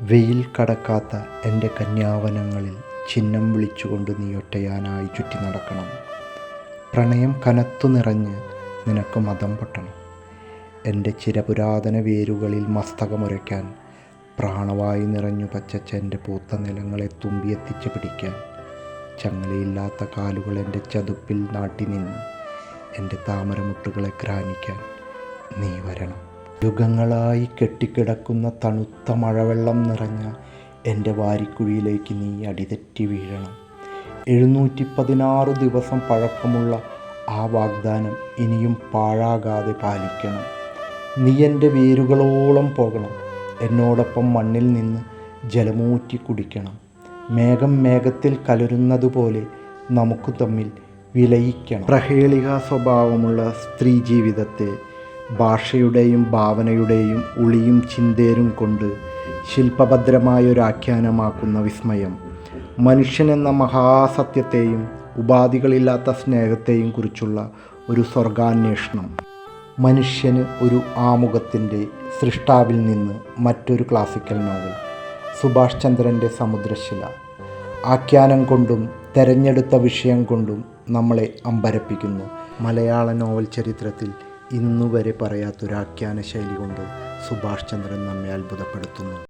വെയിൽ കടക്കാത്ത എൻ്റെ കന്യാവനങ്ങളിൽ ചിഹ്നം വിളിച്ചുകൊണ്ട് നീ ഒറ്റയാനായി ചുറ്റി നടക്കണം. പ്രണയം കനത്തു നിറഞ്ഞ് നിനക്ക് മതം പൊട്ടണം. എൻ്റെ ചിരപുരാതന വേരുകളിൽ മസ്തകമുരയ്ക്കാൻ, പ്രാണവായു നിറഞ്ഞു പച്ചച്ച എൻ്റെ പൂത്ത നിലങ്ങളെ തുമ്പിയെത്തിച്ച് പിടിക്കാൻ, ചങ്ങലയില്ലാത്ത കാലുകൾ എൻ്റെ ചതുപ്പിൽ നാട്ടി നിന്ന് എൻ്റെ താമരമുട്ടുകളെ ഗ്രാനിക്കാൻ നീ വരണം. യുഗങ്ങളായി കെട്ടിക്കിടക്കുന്ന തണുത്ത മഴവെള്ളം നിറഞ്ഞ എൻ്റെ വാരിക്കുഴിയിലേക്ക് നീ അടിതെറ്റി വീഴണം. 716 ദിവസം പഴക്കമുള്ള ആ വാഗ്ദാനം ഇനിയും പാഴാകാതെ പാലിക്കണം. നീ എൻ്റെ വേരുകളോളം പോകണം. എന്നോടൊപ്പം മണ്ണിൽ നിന്ന് ജലമൂറ്റി കുടിക്കണം. മേഘം മേഘത്തിൽ കലരുന്നതുപോലെ നമുക്ക് തമ്മിൽ വിലയിക്കണം. പ്രഹേളിക സ്വഭാവമുള്ള സ്ത്രീ ജീവിതത്തെ ഭാഷയുടെയും ഭാവനയുടെയും ഉളിയും ചിന്തേരും കൊണ്ട് ശില്പഭദ്രമായൊരാഖ്യാനമാക്കുന്ന വിസ്മയം, മനുഷ്യനെന്ന മഹാസത്യത്തെയും ഉപാധികളില്ലാത്ത സ്നേഹത്തെയും കുറിച്ചുള്ള ഒരു സ്വർഗാന്വേഷണം. മനുഷ്യന് ഒരു ആമുഖത്തിൻ്റെ സൃഷ്ടാവിൽ നിന്ന് മറ്റൊരു ക്ലാസിക്കൽ നോവൽ. സുഭാഷ് ചന്ദ്രൻ്റെ സമുദ്രശില. ആഖ്യാനം കൊണ്ടും തെരഞ്ഞെടുത്ത വിഷയം കൊണ്ടും നമ്മളെ അമ്പരപ്പിക്കുന്നു. മലയാള നോവൽ ചരിത്രത്തിൽ ഇന്നുവരെ പറയാത്തൊരാഖ്യാന ശൈലി കൊണ്ട് സുഭാഷ് ചന്ദ്രൻ നമ്മെ അത്ഭുതപ്പെടുത്തുന്നു.